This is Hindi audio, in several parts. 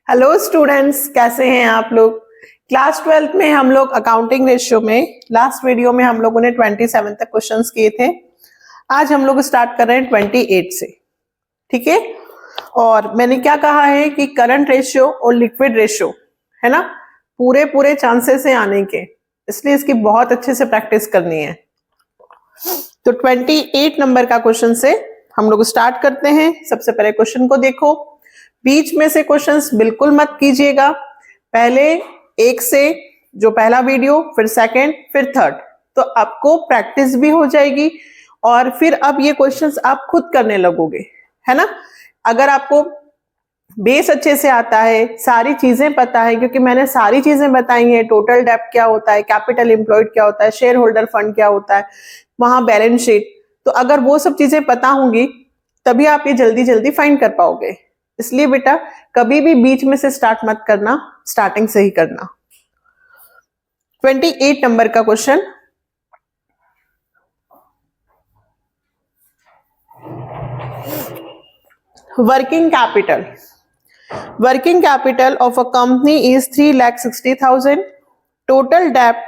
हेलो स्टूडेंट्स, कैसे हैं आप लोग। क्लास 12th में हम लोग अकाउंटिंग रेशियो में लास्ट वीडियो में हम लोगों ने 27 तक क्वेश्चंस किए थे। आज हम लोग स्टार्ट कर रहे हैं 28 से, ठीक है। और मैंने क्या कहा है कि करंट रेशियो और लिक्विड रेशियो है ना, पूरे चांसेस है आने के, इसलिए इसकी बहुत अच्छे से प्रैक्टिस करनी है। तो 28 नंबर का क्वेश्चन से हम लोग स्टार्ट करते हैं। सबसे पहले क्वेश्चन को देखो, बीच में से क्वेश्चंस बिल्कुल मत कीजिएगा। पहले एक से जो पहला वीडियो, फिर सेकंड, फिर थर्ड, तो आपको प्रैक्टिस भी हो जाएगी और फिर अब ये क्वेश्चंस आप खुद करने लगोगे, है ना। अगर आपको बेस अच्छे से आता है, सारी चीजें पता है, क्योंकि मैंने सारी चीजें बताई हैं, टोटल डेब्ट क्या होता है, कैपिटल एम्प्लॉयड क्या होता है, शेयर होल्डर फंड क्या होता है, वहां बैलेंस शीट, तो अगर वो सब चीजें पता होंगी तभी आप ये जल्दी जल्दी फाइंड कर पाओगे। इसलिए बेटा कभी भी बीच में से स्टार्ट मत करना, स्टार्टिंग से ही करना। 28 नंबर का question, working capital. Working capital of a company is 3,60,000, total डेब्ट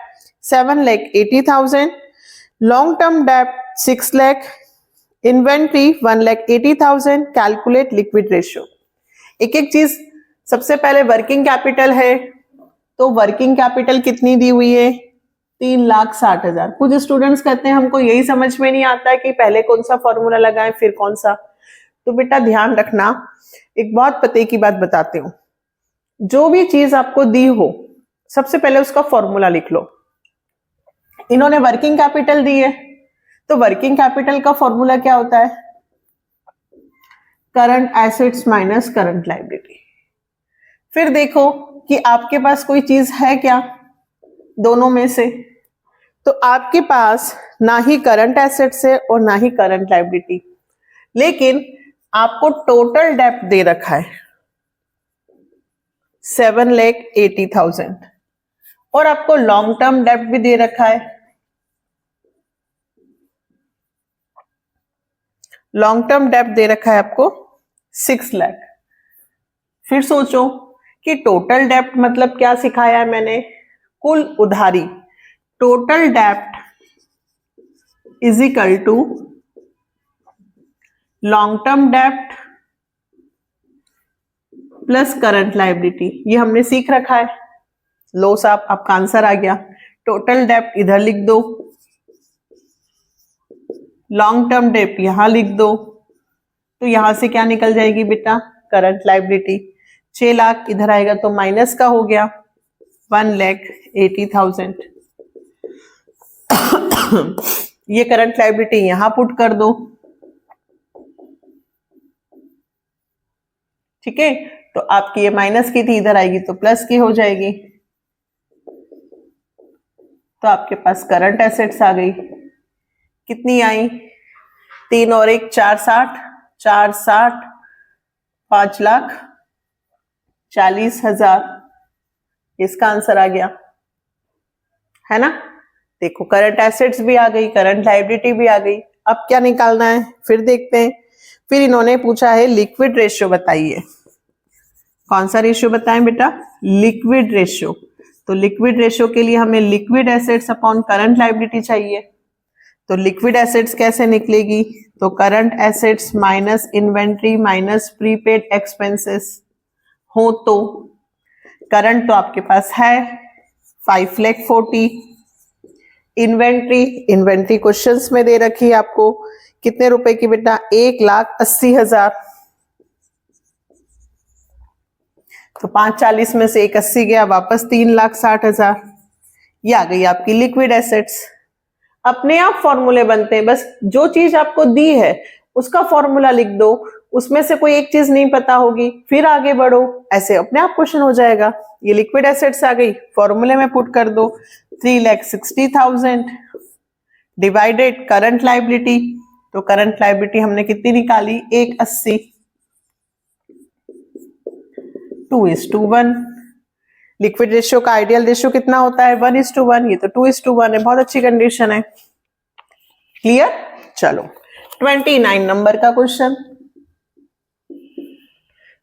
7,80,000, लॉन्ग टर्म डेब्ट 6 lakh, inventory 1,80,000, calculate liquid ratio. एक एक चीज, सबसे पहले वर्किंग कैपिटल है, तो वर्किंग कैपिटल कितनी दी हुई है, 3,60,000। कुछ स्टूडेंट्स कहते हैं हमको यही समझ में नहीं आता है कि पहले कौन सा फॉर्मूला लगाएं फिर कौन सा। तो बेटा ध्यान रखना, एक बहुत पते की बात बताती हूँ, जो भी चीज आपको दी हो सबसे पहले उसका फॉर्मूला लिख लो। इन्होंने वर्किंग कैपिटल दी है, तो वर्किंग कैपिटल का फॉर्मूला क्या होता है, current assets minus current liability. फिर देखो कि आपके पास कोई चीज है क्या दोनों में से, तो आपके पास ना ही करंट एसेट्स है और ना ही करंट लायबिलिटी, लेकिन आपको टोटल डेब्ट दे रखा है 7,80,000 और आपको लॉन्ग टर्म डेब्ट भी दे रखा है, लॉन्ग टर्म डेब्ट दे रखा है आपको 6 लाख। फिर सोचो कि टोटल डेब्ट मतलब क्या सिखाया है मैंने, कुल उधारी। टोटल डेब्ट is equal to long term डेब्ट प्लस करंट लायबिलिटी, ये हमने सीख रखा है। लो साहब, आपका आंसर आ गया। टोटल डेब्ट इधर लिख दो, लॉन्ग टर्म डेब्ट यहां लिख दो, तो यहां से क्या निकल जाएगी बेटा, करंट लायबिलिटी। 6 लाख इधर आएगा तो माइनस का हो गया 1,80,000। ये करंट लायबिलिटी यहां पुट कर दो, ठीक है। तो आपकी ये माइनस की थी, इधर आएगी तो प्लस की हो जाएगी, तो आपके पास करंट एसेट्स आ गई। कितनी आई, 3 और 1 4,60, 4,60, 5,40,000, इसका आंसर आ गया, है ना। देखो करंट एसेट्स भी आ गई, करंट लायबिलिटी भी आ गई। अब क्या निकालना है फिर देखते हैं। फिर इन्होंने पूछा है लिक्विड रेशियो बताइए। कौन सा रेशियो बताएं बेटा, लिक्विड रेशियो। तो लिक्विड रेशियो के लिए हमें liquid assets upon current liability चाहिए। तो लिक्विड एसेट्स कैसे निकलेगी, तो current assets minus inventory minus prepaid expenses हो, तो करंट तो आपके पास है 5,40,000, इन्वेंट्री क्वेश्चंस में दे रखी है आपको कितने रुपए की बेटा, 1,80,000। तो 5,40 में से 1,80 गया, वापस 3,60,000। ये आ गई आपकी लिक्विड एसेट्स। अपने आप फॉर्मूले बनते हैं, बस जो चीज आपको दी है उसका फॉर्मूला लिख दो, उसमें से कोई एक चीज नहीं पता होगी फिर आगे बढ़ो, ऐसे अपने आप क्वेश्चन हो जाएगा। ये लिक्विड एसेट्स आ गई, फॉर्मूले में पुट कर दो 3,60,000 डिवाइडेड करंट लायबिलिटी। तो करंट लायबिलिटी हमने कितनी निकाली, 1,80, 2:1। लिक्विड रेशियो का आइडियल रेशियो कितना होता है, 1:1, ये तो 2:1 है, बहुत अच्छी कंडीशन है। क्लियर। चलो 29 नंबर का क्वेश्चन,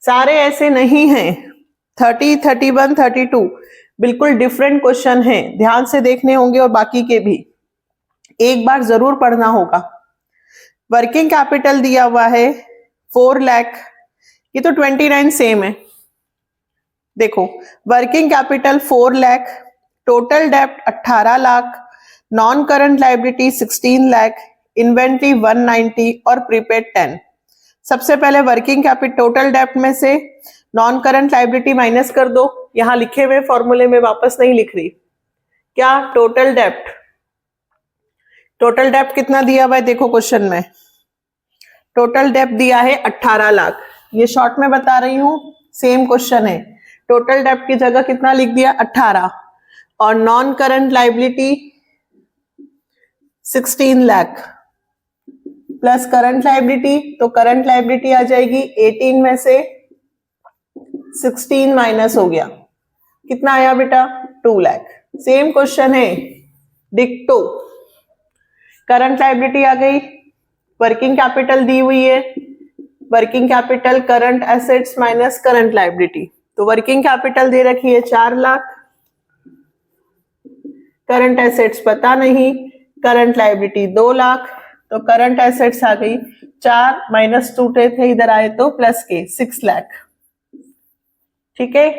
सारे ऐसे नहीं हैं, 30, 31, 32 बिल्कुल डिफरेंट क्वेश्चन है, ध्यान से देखने होंगे और बाकी के भी एक बार जरूर पढ़ना होगा। वर्किंग कैपिटल दिया हुआ है 4 लाख, ये तो 29 सेम है। देखो वर्किंग कैपिटल 4 लाख, टोटल डेप्ट 18 lakh, non current liability 16 lakh, inventory 190 और प्रीपेड 10। सबसे पहले वर्किंग कैपिटल टोटल डेप्ट में से नॉन करंट लाइबिलिटी माइनस कर दो, यहां लिखे हुए फॉर्मूले में वापस नहीं लिख रही। क्या टोटल डेप्ट, टोटल डेप्ट कितना दिया हुआ है देखो क्वेश्चन में, टोटल डेप्ट दिया है 18 लाख, ये शॉर्ट में बता रही हूं, सेम क्वेश्चन है। टोटल डेप्ट की जगह कितना लिख दिया 18, और non current liability 16 lakh plus current liability, तो करंट लाइबिलिटी आ जाएगी 18 में से 16 माइनस हो गया, कितना आया बेटा 2 लाख। सेम क्वेश्चन है डिक्टो, करंट लाइबिलिटी आ गई, वर्किंग कैपिटल दी हुई है, working capital current assets minus current liability, तो वर्किंग कैपिटल दे रखी है 4 लाख, करंट एसेट्स पता नहीं, करंट लाइबिलिटी 2 लाख, तो करंट एसेट्स आ गई 4 माइनस टूटे थे इधर आए तो प्लस के 6 लाख। ठीक है,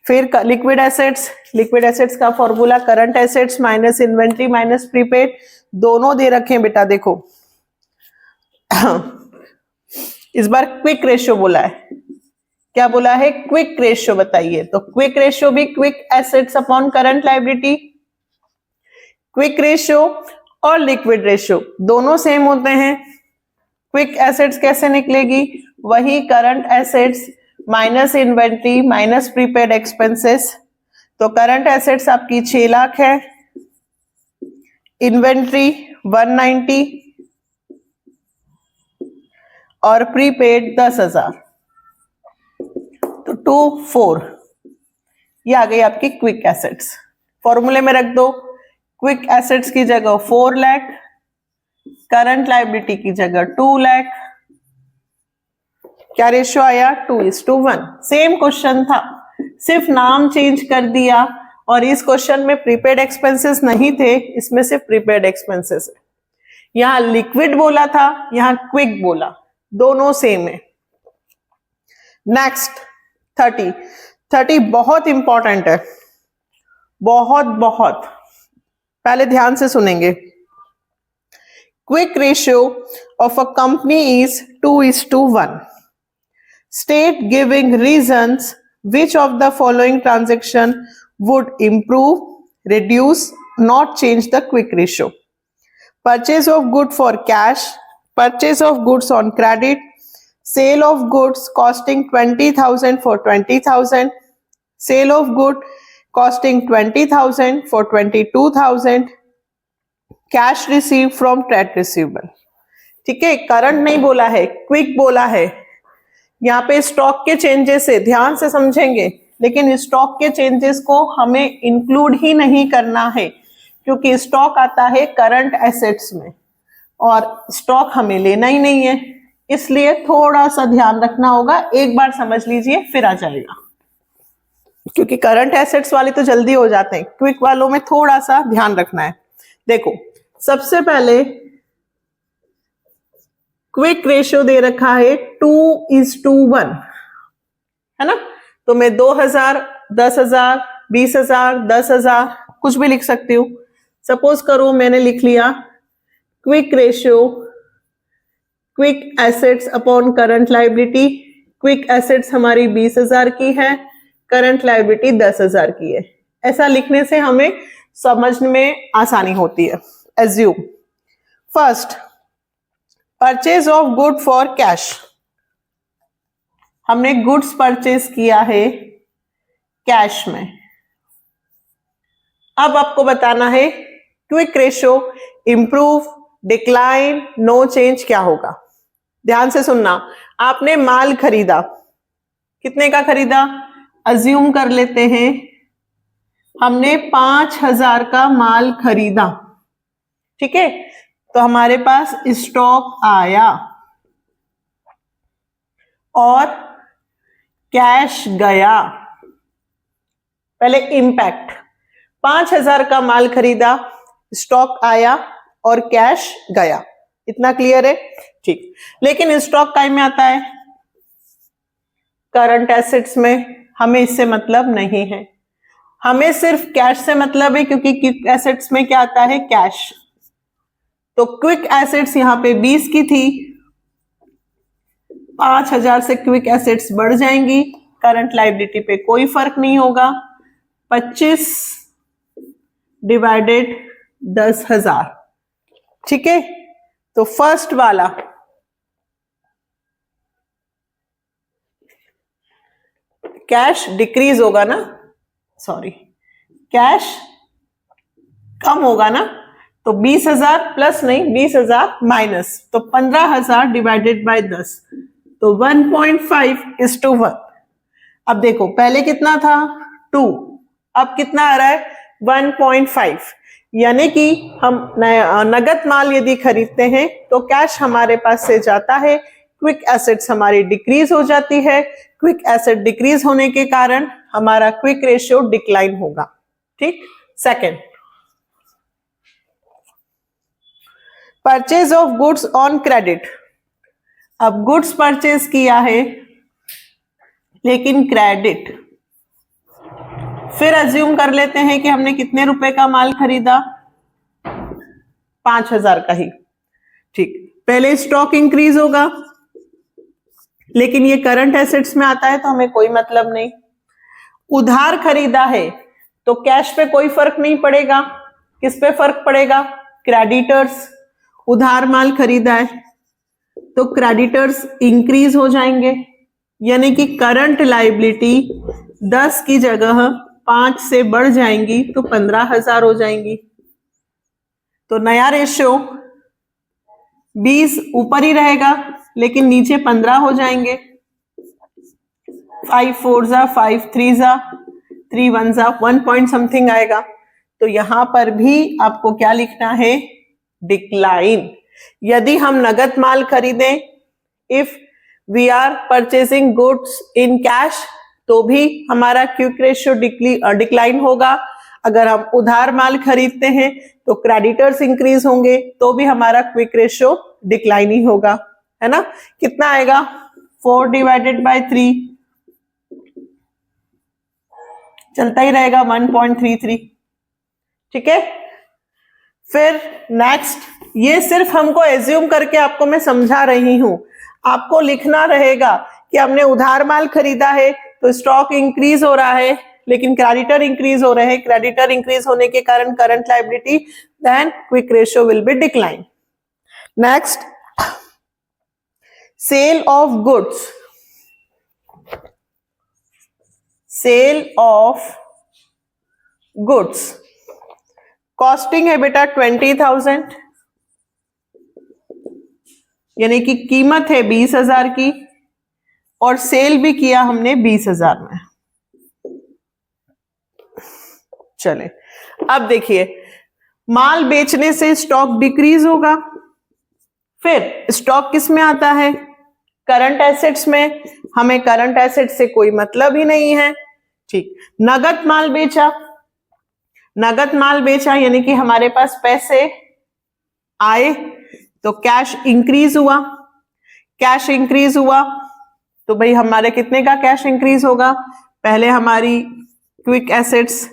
फिर लिक्विड एसेट्स, लिक्विड एसेट्स का formula current assets minus inventory minus prepaid, दोनों दे रखे हैं बेटा। देखो इस बार क्विक रेशियो बोला है, क्या बोला है क्विक रेशियो बताइए, तो क्विक रेशियो भी quick assets upon current liability, quick ratio और लिक्विड रेशियो दोनों सेम होते हैं। क्विक एसेट्स कैसे निकलेगी, वही current assets minus inventory minus prepaid expenses, तो करंट एसेट्स आपकी 6 लाख है, इन्वेंट्री 190 और प्रीपेड 10,000, तो 24, ये आ गई आपकी क्विक एसेट्स। फॉर्मूले में रख दो, क्विक एसेट्स की जगह 4 लाख, करंट लाइबिलिटी की जगह 2 लाख, क्या रेशियो आया 2:1। सेम क्वेश्चन था, सिर्फ नाम चेंज कर दिया, और इस क्वेश्चन में प्रीपेड एक्सपेंसेस नहीं थे, इसमें सिर्फ प्रीपेड एक्सपेंसेस है। यहां लिक्विड बोला था, यहां क्विक बोला, दोनों सेम है। नेक्स्ट 30 बहुत इंपॉर्टेंट है, बहुत बहुत, पहले ध्यान से सुनेंगे। Quick ratio of a company is 2:1। State giving reasons which of the following transaction would improve, reduce, not change the quick ratio. Purchase of good for cash, purchase of goods on credit, sale of goods costing 20,000 for 20,000, sale of good costing 20,000 for 22,000, cash received from trade receivable। ठीक है, करंट नहीं बोला है, क्विक बोला है। यहाँ पे स्टॉक के चेंजेस है, ध्यान से समझेंगे, लेकिन स्टॉक के चेंजेस को हमें इंक्लूड ही नहीं करना है, क्योंकि स्टॉक आता है करंट एसेट्स में और स्टॉक हमें लेना ही नहीं है, इसलिए थोड़ा सा ध्यान रखना होगा। एक बार समझ लीजिए फिर आ जाएगा, क्योंकि करंट एसेट्स वाले तो जल्दी हो जाते हैं, क्विक वालों में थोड़ा सा ध्यान रखना है। देखो सबसे पहले क्विक रेशियो दे रखा है 2:1, है ना, तो मैं 2,000, 10,000, 20,000, 10,000 कुछ भी लिख सकती हूँ। सपोज करो मैंने लिख लिया quick ratio quick assets upon current liability, quick assets हमारी 20,000 की है, करंट लाइबिलिटी 10,000 की है। ऐसा लिखने से हमें समझने में आसानी होती है। Assume first purchase of good for cash, हमने गुड्स परचेज किया है कैश में। अब आपको बताना है quick ratio improve, decline, no change क्या होगा। ध्यान से सुनना, आपने माल खरीदा, कितने का खरीदा, अज्यूम कर लेते हैं हमने 5,000 का माल खरीदा, ठीक है, तो हमारे पास स्टॉक आया और कैश गया, पहले इम्पैक्ट, 5,000 का माल खरीदा, स्टॉक आया और कैश गया, इतना क्लियर है? ठीक। लेकिन स्टॉक काय में आता है? करंट एसेट्स में। हमें इससे मतलब नहीं है, हमें सिर्फ कैश से मतलब है, क्योंकि क्विक एसेट्स में क्या आता है? कैश। तो क्विक एसेट्स यहां पे 20 की थी, 5,000 से क्विक एसेट्स बढ़ जाएंगी, करंट लायबिलिटी पे कोई फर्क नहीं होगा। 25 डिवाइडेड 10,000, ठीक है? तो फर्स्ट वाला कैश डिक्रीज होगा ना, सॉरी कैश कम होगा ना, तो 20,000 प्लस नहीं, 20,000 माइनस, तो 15,000 डिवाइडेड बाय 10, तो 1.5:1। अब देखो पहले कितना था? 2, अब कितना आ रहा है? 1.5। यानी कि हम नगद माल यदि खरीदते हैं तो कैश हमारे पास से जाता है, क्विक एसेट्स हमारी डिक्रीज हो जाती है, क्विक एसेट डिक्रीज होने के कारण हमारा क्विक रेशियो डिक्लाइन होगा, ठीक? Second, purchase of goods on credit. अब गुड्स परचेज किया है लेकिन क्रेडिट, फिर अज्यूम कर लेते हैं कि हमने कितने रुपए का माल खरीदा? 5,000 का ही, ठीक। पहले स्टॉक इंक्रीज होगा, लेकिन ये करंट एसेट्स में आता है तो हमें कोई मतलब नहीं। उधार खरीदा है तो कैश पे कोई फर्क नहीं पड़ेगा, किस पे फर्क पड़ेगा? क्रेडिटर्स। उधार माल खरीदा है तो क्रेडिटर्स इंक्रीज हो जाएंगे, यानी कि करंट लायबिलिटी 10 की जगह 5 से बढ़ जाएंगी तो 15,000 हो जाएंगी। तो नया रेशियो 20 ऊपर ही रहेगा लेकिन नीचे 15 हो जाएंगे। 5 4 जा 5 3 जा 3 1 जा 1 पॉइंट समथिंग आएगा। तो यहां पर भी आपको क्या लिखना है? डिक्लाइन। यदि हम नगद माल खरीदें, if we are purchasing goods in cash, तो भी हमारा क्विक रेशियो डिक्लाइन होगा। अगर हम उधार माल खरीदते हैं तो क्रेडिटर्स इंक्रीज होंगे तो भी हमारा क्विक रेशियो डिक्लाइन ही होगा, है ना? कितना आएगा? 4 डिवाइडेड बाय 3, चलता ही रहेगा 1.33, ठीक है? फिर नेक्स्ट, ये सिर्फ हमको एज्यूम करके आपको मैं समझा रही हूं, आपको लिखना रहेगा कि हमने उधार माल खरीदा है तो स्टॉक इंक्रीज हो रहा है लेकिन क्रेडिटर इंक्रीज हो रहे हैं, क्रेडिटर इंक्रीज होने के कारण current liability, then quick ratio will be decline. Next, sale of goods. Sale of goods costing है बेटा 20,000, यानी कि कीमत है 20,000 की और सेल भी किया हमने 20,000 में। चले अब देखिए, माल बेचने से स्टॉक डिक्रीज होगा, फिर स्टॉक किस में आता है? करंट एसेट्स में। हमें करंट एसेट से कोई मतलब ही नहीं है, ठीक। नगद माल बेचा, नगद माल बेचा यानी कि हमारे पास पैसे आए तो कैश इंक्रीज हुआ, कैश इंक्रीज हुआ तो भाई हमारे कितने का कैश इंक्रीज होगा? पहले हमारी क्विक एसेट्स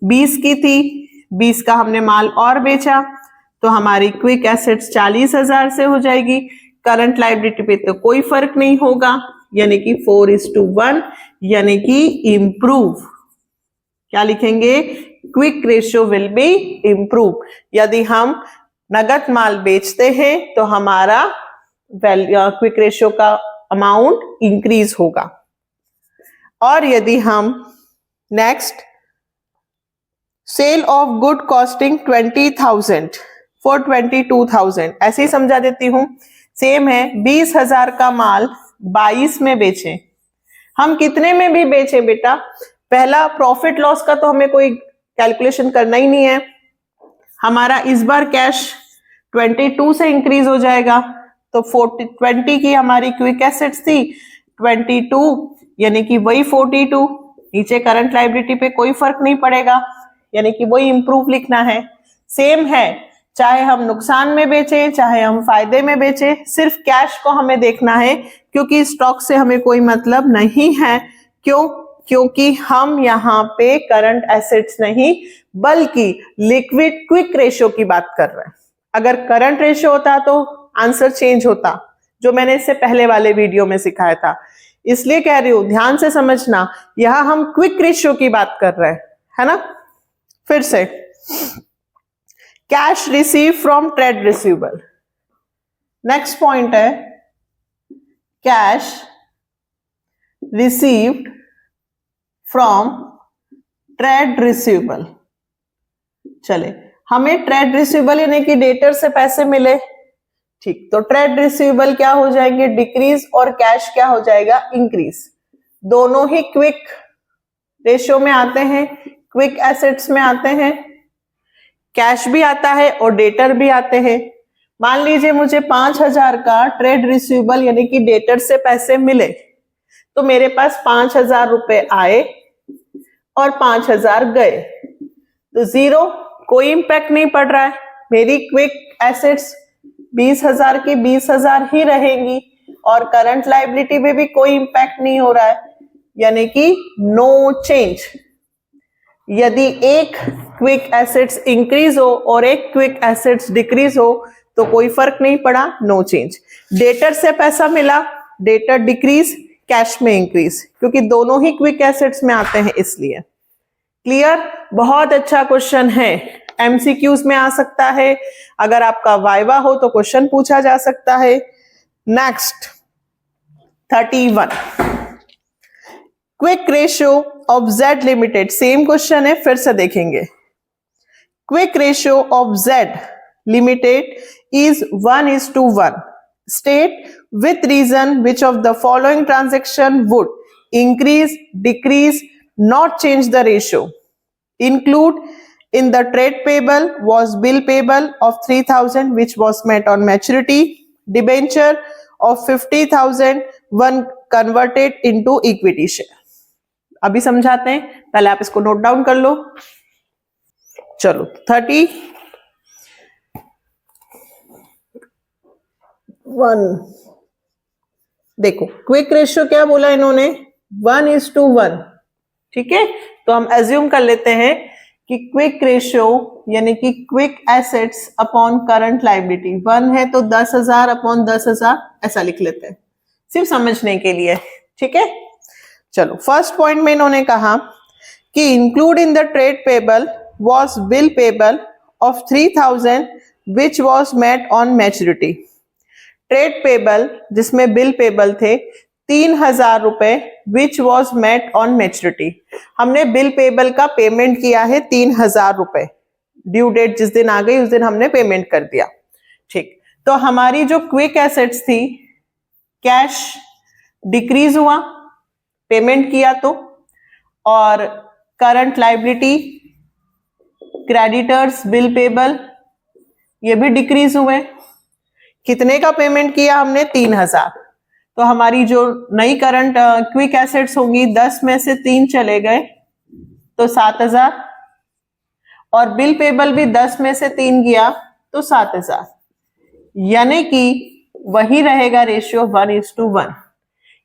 20 की थी, 20 का हमने माल और बेचा तो हमारी क्विक एसेट्स 40,000 से हो जाएगी। करंट लायबिलिटी पे तो कोई फर्क नहीं होगा, यानी कि 4:1, यानी कि इंप्रूव। क्या लिखेंगे? Quick ratio will be improve. यदि हम नगद माल बेचते हैं तो हमारा क्विक रेशियो का अमाउंट इंक्रीज होगा। और यदि हम next, sale of good costing 20,000 for 22,000, ऐसे ही समझा देती हूं। सेम है, 20,000 का माल 22 में बेचे। हम कितने में भी बेचे बेटा, पहला प्रॉफिट लॉस का तो हमें कोई कैलकुलेशन करना ही नहीं है। हमारा इस बार कैश 22 से इंक्रीज हो जाएगा तो 20 की हमारी क्विक एसेट्स थी, 22 यानी कि वही 42, नीचे करंट लायबिलिटी पे कोई फर्क नहीं पड़ेगा, यानी कि वही इंप्रूव लिखना है। सेम है, चाहे हम नुकसान में बेचें चाहे हम फायदे में बेचें, सिर्फ कैश को हमें देखना है, क्योंकि स्टॉक से हमें कोई मतलब नहीं है। क्यों? क्योंकि हम यहाँ पे करंट एसेट्स नहीं बल्कि लिक्विड क्विक रेशियो की बात कर रहे हैं। अगर करंट रेशियो होता तो आंसर चेंज होता, जो मैंने इससे पहले वाले वीडियो में सिखाया था। इसलिए कह रही हूं, ध्यान से समझना, यहां हम क्विक रेशियो की बात कर रहे हैं, है ना। फिर से, cash receive from trade receivable. Next point है cash received from trade receivable. चले, हमें ट्रेड रिसीवेबल यानी कि डेटर से पैसे मिले, ठीक, तो ट्रेड रिसीवेबल क्या हो जाएंगे? डिक्रीज, और कैश क्या हो जाएगा? इंक्रीज। दोनों ही क्विक रेशियो में आते हैं, क्विक एसेट्स में आते हैं। कैश भी आता है और डेटर भी आते हैं। मान लीजिए मुझे 5,000 का ट्रेड रिसीवेबल यानी कि डेटर से पैसे मिले, तो मेरे पास 5,000 रुपए आए और 5,000 गए, तो जीरो, कोई इंपैक्ट नहीं पड़ रहा है। मेरी क्विक एसेट्स 20,000 की 20,000 ही रहेंगी और करंट लायबिलिटी में भी कोई इंपैक्ट नहीं हो रहा है, यानी कि नो चेंज। यदि एक क्विक एसेट्स इंक्रीज हो और एक क्विक एसेट्स डिक्रीज हो तो कोई फर्क नहीं पड़ा, नो चेंज। डेटर से पैसा मिला, डेटर डिक्रीज, कैश में इंक्रीज, क्योंकि दोनों ही क्विक एसेट्स में आते हैं इसलिए। क्लियर? बहुत अच्छा क्वेश्चन है, एमसीक्यूज में आ सकता है, अगर आपका वाइवा हो तो क्वेश्चन पूछा जा सकता है। Next 31, quick ratio of Z limited. Same question है, फिर से देखेंगे। Quick ratio of Z limited is 1:1. State with reason which of the following transaction would increase, decrease, not change the ratio. Include in the trade payable was bill payable of 3,000 which was met on maturity. Debenture of 50,000 one converted into equity share. अभी समझाते हैं, पहले आप इसको नोट डाउन कर लो। चलो 31, देखो क्विक रेशियो क्या बोला इन्होंने? 1:1, ठीक है। तो हम एज्यूम कर लेते हैं कि क्विक रेशियो यानी कि quick assets upon current liability 1 है, तो 10,000 अपॉन 10,000 ऐसा लिख लेते हैं, सिर्फ समझने के लिए, ठीक है। चलो फर्स्ट पॉइंट में इन्होंने कहा कि include in the trade payable was bill payable of 3,000 which was met on maturity. Trade payable जिसमें बिल पेबल थे 3,000 रुपए which was met on maturity. हमने बिल पेबल का पेमेंट किया है 3,000 रुपए, ड्यू डेट जिस दिन आ गई उस दिन हमने पेमेंट कर दिया, ठीक। तो हमारी जो क्विक एसेट्स थी, कैश डिक्रीज हुआ पेमेंट किया तो, और current liability, creditors, bill payable, ये भी डिक्रीज हुए। कितने का पेमेंट किया हमने? 3,000। तो हमारी जो नई करंट क्विक एसेट्स होंगी 10 में से 3 चले गए तो 7,000, और बिल पेबल भी 10 में से 3 गया तो 7,000, यानी कि वही रहेगा रेशियो 1:1।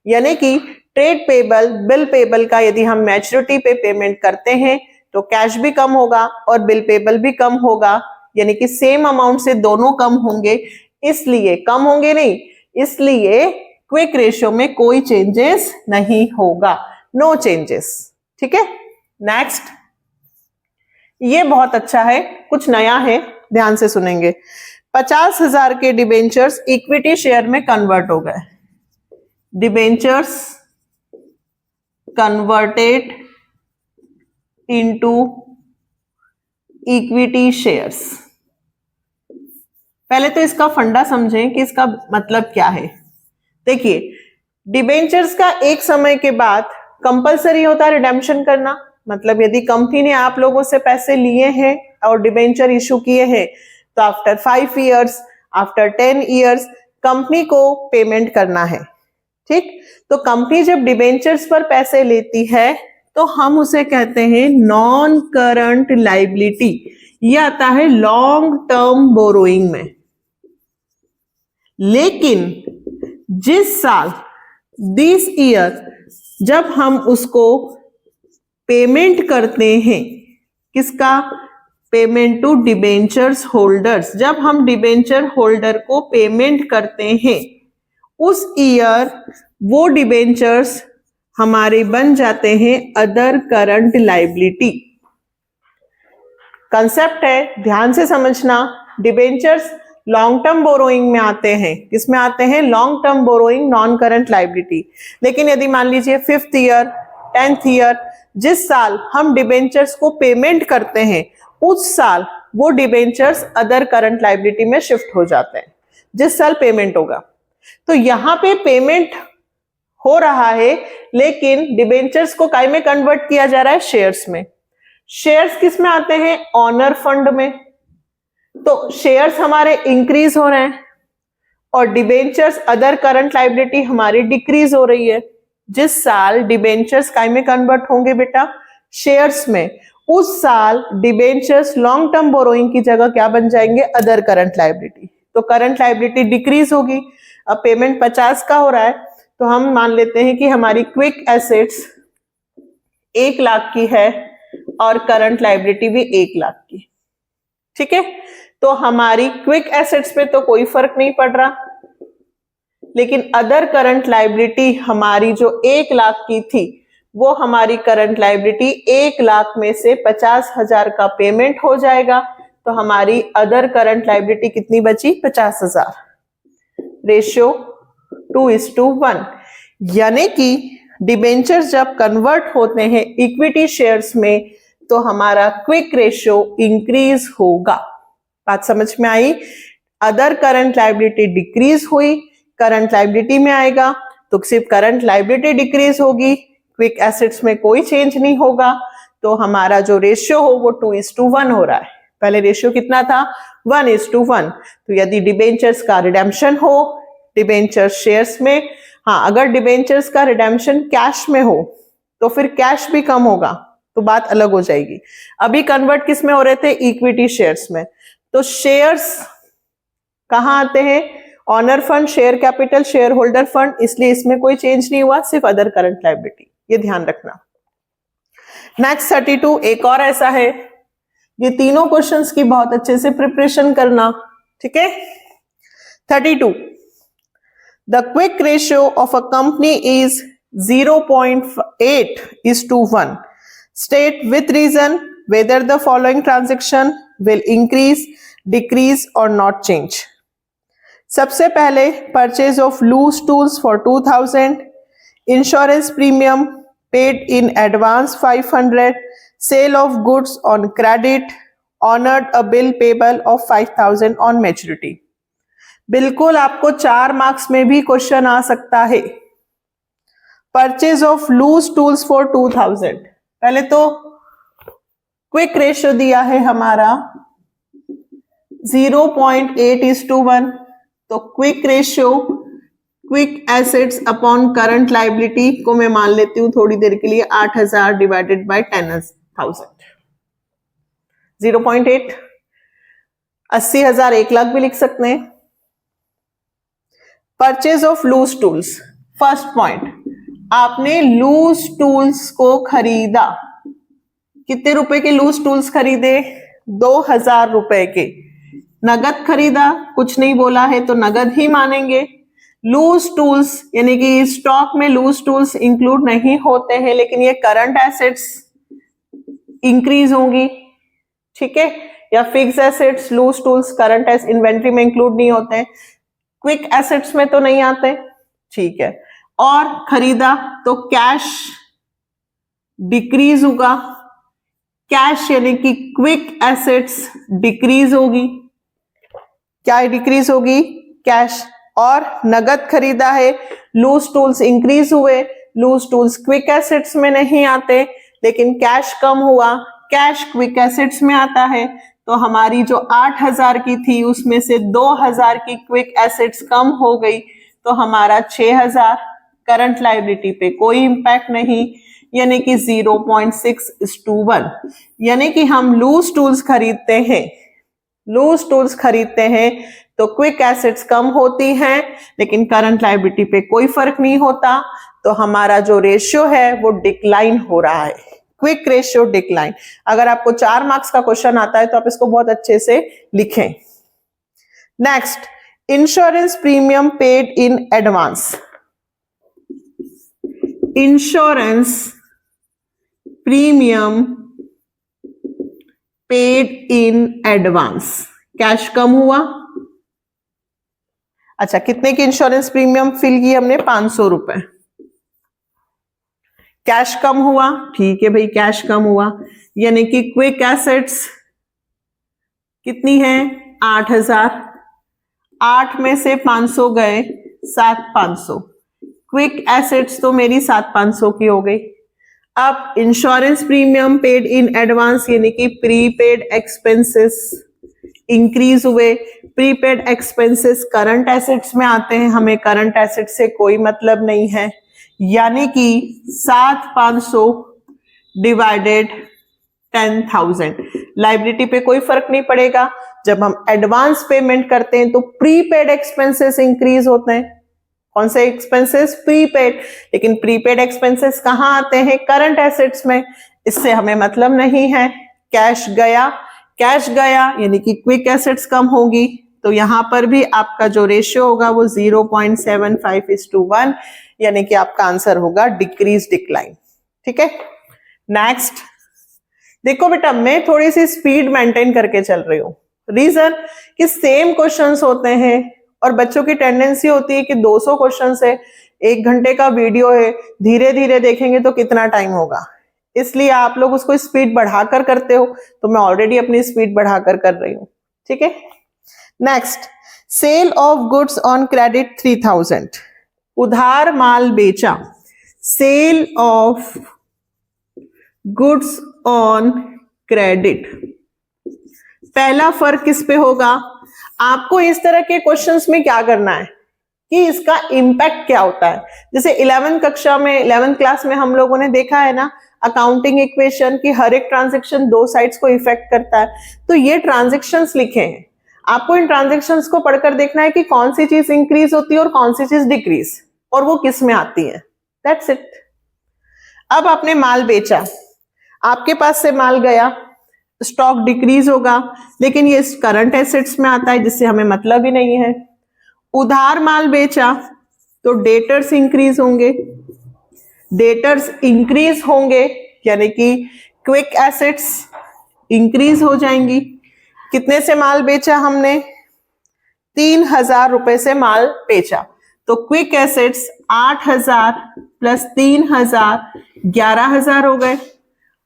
यानी कि ट्रेड पेबल बिल पेबल का यदि हम मैच्योरिटी पे पेमेंट करते हैं तो कैश भी कम होगा और बिल पेबल भी कम होगा, यानी कि सेम अमाउंट से दोनों कम होंगे, इसलिए कम होंगे नहीं, इसलिए क्विक रेशियो में कोई चेंजेस नहीं होगा, नो चेंजेस, ठीक है। नेक्स्ट, ये बहुत अच्छा है, कुछ नया है, ध्यान से सुनेंगे। 50,000 के डिबेंचर्स इक्विटी शेयर में कन्वर्ट हो गए। Debentures converted into equity shares. पहले तो इसका फंडा समझें कि इसका मतलब क्या है। देखिए, डिबेंचर्स का एक समय के बाद कंपलसरी होता है रिडेम्पशन करना, मतलब यदि कंपनी ने आप लोगों से पैसे लिए हैं और डिबेंचर इशू किए हैं तो after 5 years, after 10 years company को पेमेंट करना है, ठीक। तो कंपनी जब डिबेंचर्स पर पैसे लेती है तो हम उसे कहते हैं नॉन करंट लाइबिलिटी। ये आता है लॉन्ग टर्म बोरोइंग में। लेकिन जिस साल, दिस ईयर, जब हम उसको पेमेंट करते हैं, किसका? Payment to debentures holders. जब हम डिबेंचर होल्डर को पेमेंट करते हैं उस ईयर वो डिबेंचर्स हमारे बन जाते हैं अदर करंट लाइबिलिटी। कंसेप्ट है, ध्यान से समझना। डिबेंचर्स लॉन्ग टर्म बोरोइंग में आते हैं। किसमें आते हैं? Long term borrowing, non current liability. लेकिन यदि मान लीजिए 5th ईयर, 10th ईयर, जिस साल हम डिबेंचर्स को पेमेंट करते हैं उस साल वो डिबेंचर्स अदर करंट लाइबिलिटी में शिफ्ट हो जाते हैं, जिस साल पेमेंट होगा। तो यहां पे पेमेंट हो रहा है, लेकिन डिबेंचर्स को काय में कन्वर्ट किया जा रहा है? शेयर्स में। शेयर्स किस में आते हैं? ऑनर फंड में। तो शेयर्स हमारे इंक्रीज हो रहे हैं और डिबेंचर्स अदर करंट लाइबिलिटी हमारी डिक्रीज हो रही है। जिस साल डिबेंचर्स काय में कन्वर्ट होंगे बेटा? शेयर्स में, उस साल डिबेंचर्स लॉन्ग टर्म बोरोइंग की जगह क्या बन जाएंगे? Other current liability. तो करंट लाइबिलिटी डिक्रीज होगी। अब पेमेंट 50 का हो रहा है तो हम मान लेते हैं कि हमारी क्विक एसेट्स 1 लाख की है और करंट लाइबिलिटी भी 1 लाख की। ठीक है, तो हमारी क्विक एसेट्स पे तो कोई फर्क नहीं पड़ रहा, लेकिन अदर करंट लाइबिलिटी हमारी जो 1 लाख की थी वो हमारी करंट लाइबिलिटी 1 लाख में से 50,000 का पेमेंट हो जाएगा। तो हमारी अदर करंट लाइबिलिटी कितनी बची? 50,000। रेशियो 2:1। यानी कि डिबेंचर्स जब कन्वर्ट होते हैं इक्विटी शेयर्स में तो हमारा क्विक रेशियो इंक्रीज होगा। बात समझ में आई? अदर करंट लाइबिलिटी डिक्रीज हुई, करंट लाइबिलिटी में आएगा तो सिर्फ करंट लाइबिलिटी डिक्रीज होगी, क्विक एसेट्स में कोई चेंज नहीं होगा। तो हमारा जो रेशियो हो वो 2:1 हो रहा है। पहले रेशियो कितना था? 1:1। तो यदि डिबेंचर्स का रिडेम्पशन हो, डिबेंचर शेयर्स में, हाँ, अगर डिबेंचर्स का रिडेम्पशन कैश में हो तो फिर कैश भी कम होगा, तो बात अलग हो जाएगी। अभी कन्वर्ट किस में हो रहे थे? इक्विटी शेयर्स में। तो शेयर्स कहां आते हैं? Owner fund, share capital, share holder fund, इसलिए इसमें कोई चेंज नहीं हुआ, सिर्फ अदर करंट लाइबिलिटी। ये ध्यान रखना। नेक्स्ट 32 एक और ऐसा है। ये तीनों क्वेश्चंस की बहुत अच्छे से प्रिपरेशन करना। ठीक है, 32 the quick ratio of a company is 0.8:1. State with reason whether the following transaction will increase, decrease or not change. सबसे पहले purchase of loose tools for 2000, insurance premium paid in advance 500, sale of goods on credit, honoured a bill payable of 5000 on maturity. बिल्कुल आपको 4 मार्क्स में भी क्वेश्चन आ सकता है। Purchase of loose tools for 2000, पहले तो क्विक रेशियो दिया है हमारा 0.8:1। तो quick ratio, quick assets upon current liability को मैं मान लेती हूं थोड़ी देर के लिए 8000 डिवाइडेड बाय 10,000। 0.8, 80,000 1 लाख भी लिख सकते हैं। Purchase of loose tools, first point, आपने लूज टूल्स को खरीदा। कितने रुपए के लूज टूल्स खरीदे? 2,000 रुपए के। नगद खरीदा, कुछ नहीं बोला है तो नगद ही मानेंगे। लूज टूल्स यानी कि स्टॉक में लूज टूल्स इंक्लूड नहीं होते हैं, लेकिन ये करंट एसेट्स इंक्रीज होंगी। ठीक है, या fix assets, loose tools current as inventory में इंक्लूड नहीं होते हैं, क्विक एसेट्स में तो नहीं आते। ठीक है, और खरीदा तो कैश डिक्रीज होगा, कैश यानी कि क्विक एसेट्स डिक्रीज होगी। क्या डिक्रीज होगी? कैश। और नगद खरीदा है, लूज टूल्स इंक्रीज हुए, लूज टूल्स क्विक एसेट्स में नहीं आते, लेकिन कैश कम हुआ, कैश क्विक एसेट्स में आता है। तो हमारी जो 8,000 की थी उसमें से 2,000 की क्विक एसेट्स कम हो गई, तो हमारा 6,000। करंट लाइबिलिटी पे कोई इंपैक्ट नहीं, यानी कि 0.6:1, यानी कि हम लूज टूल्स खरीदते हैं तो क्विक एसेट्स कम होती हैं, लेकिन करंट लायबिलिटी पे कोई फर्क नहीं होता, तो हमारा जो रेशियो है वो डिक्लाइन हो रहा है, क्विक रेशियो डिक्लाइन। अगर आपको 4 मार्क्स का क्वेश्चन आता है तो आप इसको बहुत अच्छे से लिखें। Next, insurance premium paid in advance. Insurance premium paid in advance, cash कम हुआ। अच्छा, कितने की इंश्योरेंस प्रीमियम फिल की हमने? 500 रुपए। कैश कम हुआ, ठीक है भाई, कैश कम हुआ, यानी कि क्विक एसेट्स कितनी है? 8000। 8 में से 500 गए, 7500। क्विक एसेट्स तो मेरी 7500 की हो गई। अब insurance premium paid in advance यानी कि प्रीपेड एक्सपेंसेस इंक्रीज हुए। प्रीपेड एक्सपेंसेस करंट एसेट्स में आते हैं, हमें करंट एसेट से कोई मतलब नहीं है, यानी कि 7500 डिवाइडेड 10,000। लायबिलिटी पे कोई फर्क नहीं पड़ेगा। जब हम एडवांस पेमेंट करते हैं तो प्रीपेड एक्सपेंसेस इंक्रीज होते हैं। कौन से एक्सपेंसेस? प्रीपेड। लेकिन प्रीपेड एक्सपेंसेस कहां आते हैं? करंट एसेट्स में। इससे हमें मतलब नहीं है। कैश गया यानी कि क्विक एसेट्स कम होगी, तो यहां पर भी आपका जो रेशियो होगा वो 0.75:1, यानी कि आपका आंसर होगा डिक्रीज डिक्लाइन। ठीक है। नेक्स्ट देखो बेटा, मैं थोड़ी सी स्पीड मेंटेन करके चल रही हूं। रीजन कि सेम क्वेश्चंस होते हैं और बच्चों की टेंडेंसी होती है कि 200 क्वेश्चंस है, 1 घंटे का वीडियो है, धीरे धीरे देखेंगे तो कितना टाइम होगा, इसलिए आप लोग उसको स्पीड बढ़ाकर करते हो, तो मैं ऑलरेडी अपनी स्पीड बढ़ाकर कर रही हूं। ठीक है। Next, sale of goods on credit 3000, उधार माल बेचा। Sale of goods on credit, पहला फर्क किस पे होगा? आपको इस तरह के क्वेश्चंस में क्या करना है कि इसका इंपैक्ट क्या होता है। जैसे 11th क्लास में हम लोगों ने देखा है ना, अकाउंटिंग इक्वेशन की हर एक ट्रांजैक्शन 2 साइड्स को इफेक्ट करता है। तो ये ट्रांजैक्शंस लिखे हैं, आपको इन ट्रांजैक्शंस को पढ़कर देखना है कि कौन सी चीज इंक्रीज होती है और कौन सी चीज डिक्रीज, और वो किस में आती है। That's it. अब आपने माल बेचा, आपके पास से माल गया, स्टॉक डिक्रीज होगा, लेकिन ये करंट एसेट्स में आता है जिससे हमें मतलब ही नहीं है। उधार माल बेचा तो डेटर्स इंक्रीज होंगे, यानी कि क्विक एसेट्स इंक्रीज हो जाएंगी। कितने से माल बेचा हमने? 3000 रुपए से माल बेचा, तो क्विक एसेट्स 8000 प्लस 3000 11000 हो गए,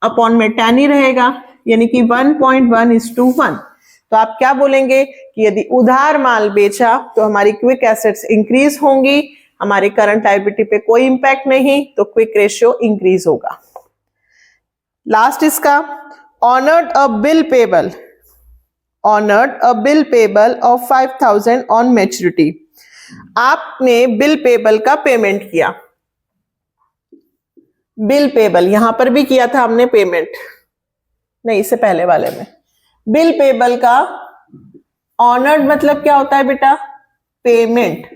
अपॉन में 10 ही रहेगा, यानी कि 1.1:1। तो आप क्या बोलेंगे कि यदि उधार माल बेचा तो हमारी क्विक एसेट्स इंक्रीज होंगी, हमारी करंट लायबिलिटी पे कोई इंपैक्ट नहीं, तो क्विक रेशियो इंक्रीज होगा। लास्ट इसका, honoured a bill payable of 5000 on maturity. आपने बिल पेबल का पेमेंट किया, बिल पेबल यहां पर भी किया था हमने पेमेंट, नहीं इससे पहले वाले में। बिल पेबल का ऑनर्ड मतलब क्या होता है बेटा? पेमेंट।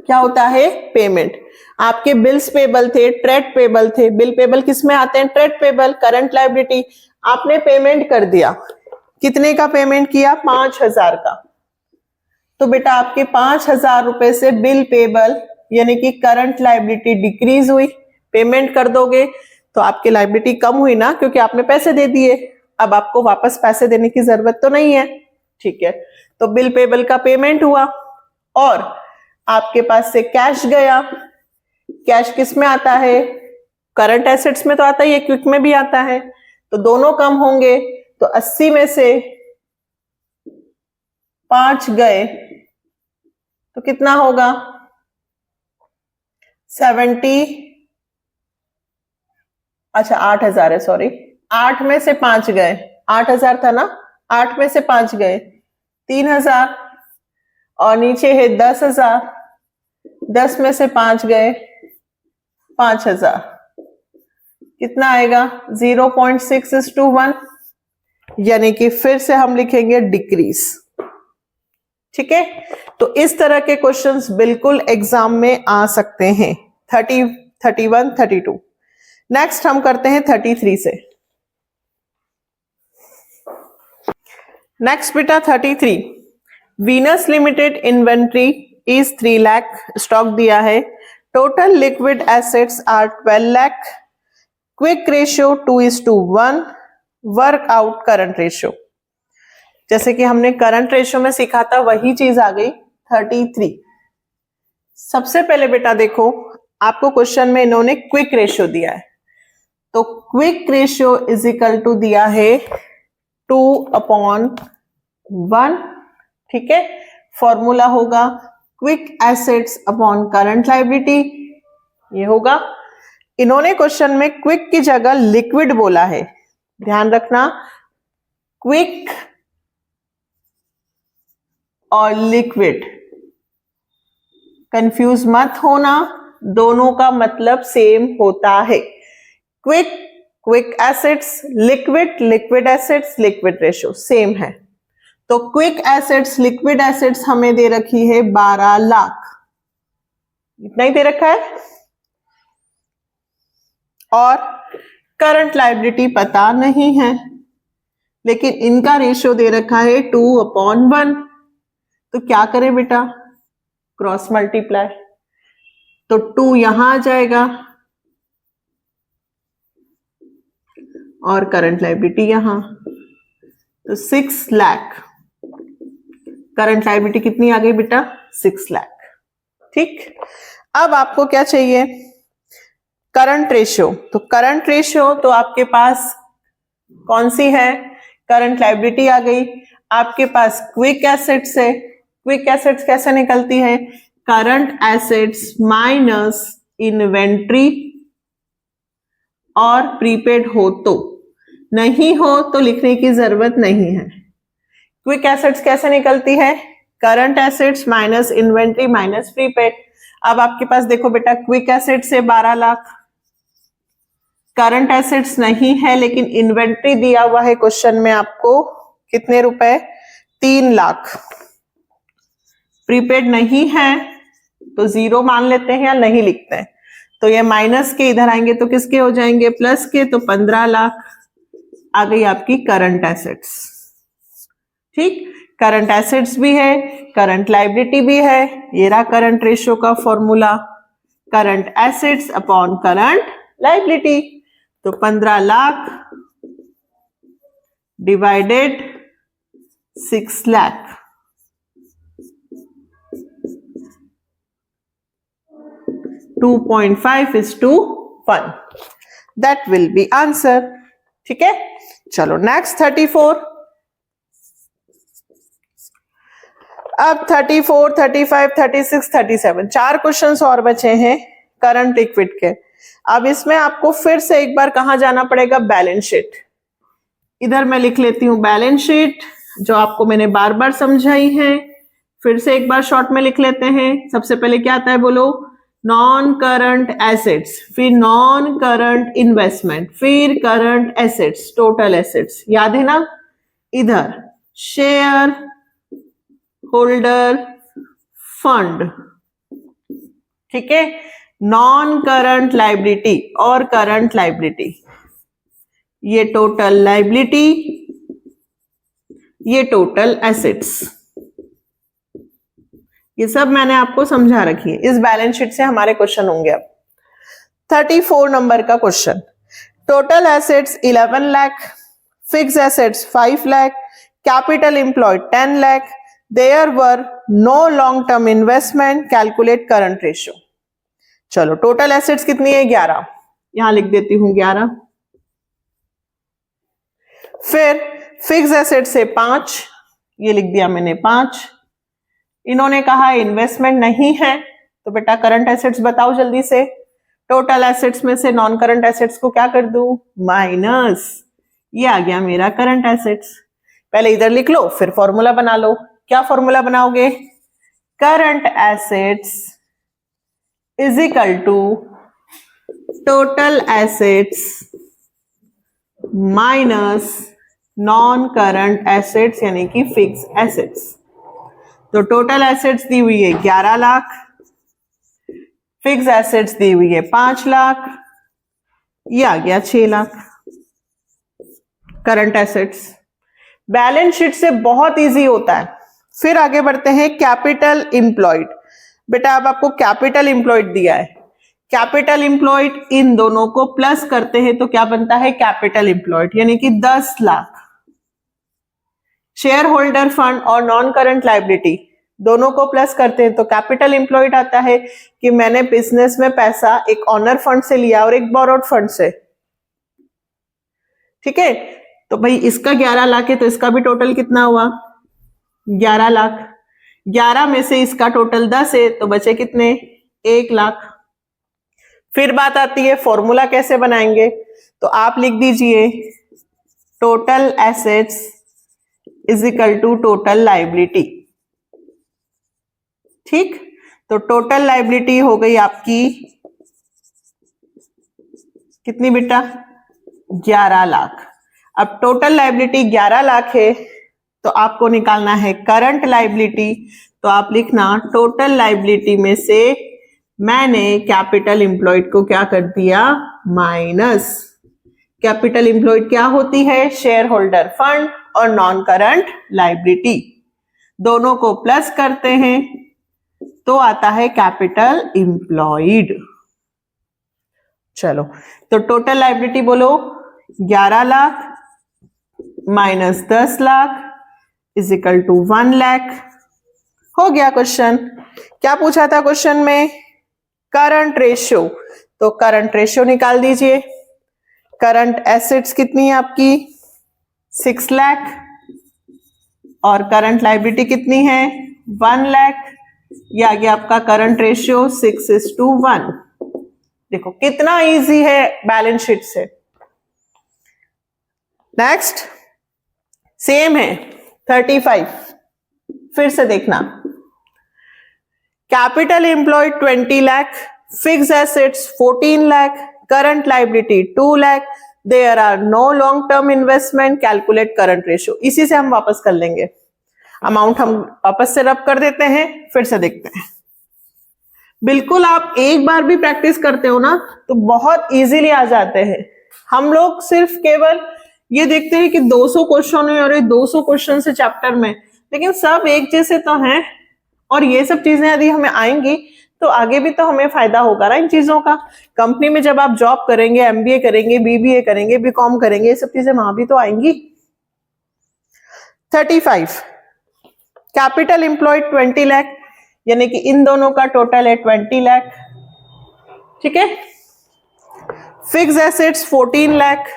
क्या होता है? पेमेंट। आपके बिल्स पेबल थे, ट्रेड पेबल थे। बिल पेबल किस में आते हैं? Trade payable, current liability. आपने पेमेंट कर दिया, कितने का पेमेंट किया? 5000 का। तो बेटा आपके 5000 रुपए से बिल पेबल यानी कि करंट लायबिलिटी डिक्रीज हुई। पेमेंट कर दोगे तो आपकी लायबिलिटी कम हुई ना, क्योंकि आपने पैसे दे दिए, अब आपको वापस पैसे देने की जरूरत तो नहीं है। ठीक है, तो बिल पेबल का पेमेंट हुआ और आपके पास से कैश गया। कैश किस में आता है? करंट एसेट्स में तो आता ही है, क्विक में भी आता है, तो दोनों कम होंगे, तो 80 में से 5 गए तो कितना होगा? 70, अच्छा 8000 है, सॉरी, 8 में से 5 गए, 8000 था ना, 8 में से 5 गए 3000, और नीचे है 10,000, 10 में से 5 गए 5000, कितना आएगा 0.6:1, यानी कि फिर से हम लिखेंगे डिक्रीज। ठीक है, तो इस तरह के क्वेश्चंस बिल्कुल एग्जाम में आ सकते हैं 30, 31, 32। नेक्स्ट हम करते हैं 33 से। नेक्स्ट बेटा 33, Venus limited inventory is 3 lakh, stock दिया है, total liquid assets are 12 lakh, quick ratio 2:1, work out current ratio. जैसे कि हमने करंट रेशियो में सीखा था वही चीज आ गई 33। सबसे पहले बेटा देखो, आपको क्वेश्चन में इन्होंने क्विक रेशियो दिया है, तो quick ratio is equal to दिया है 2/1। ठीक है, फॉर्मूला होगा quick assets upon current liability, ये होगा। इन्होंने क्वेश्चन में क्विक की जगह लिक्विड बोला है, ध्यान रखना, क्विक और लिक्विड कंफ्यूज मत होना, दोनों का मतलब सेम होता है। Quick, quick assets, liquid, liquid assets, liquid ratio same है। तो क्विक एसेट्स, लिक्विड एसेट्स हमें दे रखी है 12 लाख, इतना ही दे रखा है, और करंट लायबिलिटी पता नहीं है, लेकिन इनका रेशियो दे रखा है 2/1। तो क्या करें बेटा, क्रॉस मल्टीप्लाई, तो 2 यहां आ जाएगा और करंट लायबिलिटी यहां, तो 6 लाख। करंट लायबिलिटी कितनी आ गई बेटा 6 लाख। ठीक, अब आपको क्या चाहिए, करंट रेशियो। तो करंट रेशियो तो आपके पास कौन सी है, करंट लायबिलिटी आ गई, आपके पास क्विक एसेट्स है। क्विक एसेट्स कैसे निकलती है, करंट एसेट्स माइनस इन्वेंट्री, और प्रीपेड हो तो, नहीं हो तो लिखने की जरूरत नहीं है। क्विक एसेट्स कैसे निकलती है, current assets minus inventory minus prepaid. अब आपके पास देखो बेटा, क्विक एसेट्स है 12 लाख, करंट एसेट्स नहीं है, लेकिन इन्वेंट्री दिया हुआ है क्वेश्चन में आपको कितने रुपए, 3 लाख। प्रीपेड नहीं है तो 0 मान लेते हैं या नहीं लिखते हैं, तो ये माइनस के इधर आएंगे तो किसके हो जाएंगे, प्लस के, तो 15 लाख आ गई आपकी करंट एसेट्स। ठीक, करंट एसेट्स भी है, करंट लायबिलिटी भी है, ये रहा करंट रेशियो का formula, current assets upon current liability. तो 15 lakh divided 6 lakh, 2.5:1, that will be answer. ठीक है, चलो नेक्स्ट 34। अब 34, 35, 36, 37 4 क्वेश्चंस और बचे हैं करंट लिक्विड के। अब इसमें आपको फिर से एक बार कहां जाना पड़ेगा, बैलेंस शीट। इधर मैं लिख लेती हूं बैलेंस शीट, जो आपको मैंने बार बार समझाई है, फिर से एक बार शॉर्ट में लिख लेते हैं। सबसे पहले क्या आता है बोलो, नॉन करंट एसेट्स, फिर नॉन करंट इन्वेस्टमेंट, फिर करंट एसेट्स, टोटल एसेट्स, याद है ना। इधर शेयर होल्डर फंड, ठीक है, नॉन करंट लायबिलिटी और करंट लायबिलिटी, ये टोटल लायबिलिटी, ये टोटल एसेट्स, ये सब मैंने आपको समझा रखी है। इस बैलेंस शीट से हमारे क्वेश्चन होंगे। अब 34 नंबर का question, total assets 11 lakh, fix assets 5 lakh, capital employed 10 lakh, there were no long term investment, calculate current ratio. चलो टोटल एसेट्स कितनी है 11, यहां लिख देती हूं 11। फिर फिक्स एसेट से 5, ये लिख दिया मैंने 5। इन्होंने कहा इन्वेस्टमेंट नहीं है, तो बेटा करंट एसेट्स बताओ जल्दी से। टोटल एसेट्स में से नॉन करंट एसेट्स को क्या कर दूं, माइनस, ये आ गया मेरा करंट एसेट्स। पहले इधर लिख लो फिर फॉर्मूला बना लो। क्या फॉर्मूला बनाओगे, current assets is equal to total assets minus non current assets यानी कि फिक्स एसेट्स। तो टोटल एसेट्स दी हुई है 11 लाख, फिक्स एसेट्स दी हुई है 5 लाख, ये आ गया 6 lakh current assets. Balance sheet से बहुत इजी होता है। फिर आगे बढ़ते हैं कैपिटल इंप्लॉयड। बेटा अब आपको कैपिटल इंप्लॉयड दिया है, कैपिटल इंप्लॉयड इन दोनों को प्लस करते हैं तो क्या बनता है कैपिटल इंप्लॉयड यानी कि 10 लाख। शेयर होल्डर फंड और नॉन करंट लाइबिलिटी दोनों को प्लस करते हैं तो कैपिटल इंप्लॉयड आता है कि मैंने बिजनेस में पैसा एक ऑनर फंड से लिया और एक बोरोड फंड से। ठीक है, तो भाई इसका 11 लाख है तो इसका भी टोटल कितना हुआ 11 लाख। 11 में से इसका टोटल 10 है तो बचे कितने 1 लाख। फिर बात आती है फॉर्मूला कैसे बनाएंगे, तो आप लिख दीजिए total assets is equal to total liability. ठीक, तो टोटल लाइबिलिटी हो गई आपकी कितनी बेटा 11 लाख। अब टोटल लाइबिलिटी 11 लाख है तो आपको निकालना है करंट लाइबिलिटी, तो आप लिखना टोटल लाइबिलिटी में से मैंने कैपिटल इंप्लॉयड को क्या कर दिया माइनस। कैपिटल इंप्लॉयड क्या होती है शेयर होल्डर फंड और नॉन करंट लाइबिलिटी, दोनों को प्लस करते हैं तो आता है कैपिटल इंप्लॉयड। चलो तो टोटल लाइबिलिटी बोलो 11 lakh minus 10 lakh is equal to 1 lakh. हो गया क्वेश्चन। क्या पूछा था क्वेश्चन में करंट रेशियो, तो करंट रेशियो निकाल दीजिए। करंट एसेट्स कितनी है आपकी 6 लाख और करंट लाइबिलिटी कितनी है 1 लाख। ये आ गया आपका करंट रेशियो 6:1। देखो कितना इजी है बैलेंस शीट से। नेक्स्ट सेम है 35। फिर से देखना capital employed 20 lakh, fix assets 14 lakh, current liability 2 lakh, there are no long term investment, calculate current ratio. इसी से हम वापस कर लेंगे, अमाउंट हम वापस से रब कर देते हैं, फिर से देखते हैं। बिल्कुल आप एक बार भी प्रैक्टिस करते हो ना तो बहुत इजीली आ जाते हैं। हम लोग सिर्फ केवल ये देखते हैं कि 200 क्वेश्चन है और ये 200 क्वेश्चन है चैप्टर में, लेकिन सब एक जैसे तो हैं और ये सब चीजें यदि हमें आएंगी तो आगे भी तो हमें फायदा होगा ना इन चीजों का। कंपनी में जब आप जॉब करेंगे, एमबीए करेंगे, बीबीए करेंगे, बीकॉम करेंगे, ये सब चीजें वहां भी तो आएंगी। 35 कैपिटल एम्प्लॉयड 20 लाख यानी कि इन दोनों का टोटल है 20 लाख। ठीक है, fix assets 14 lakh,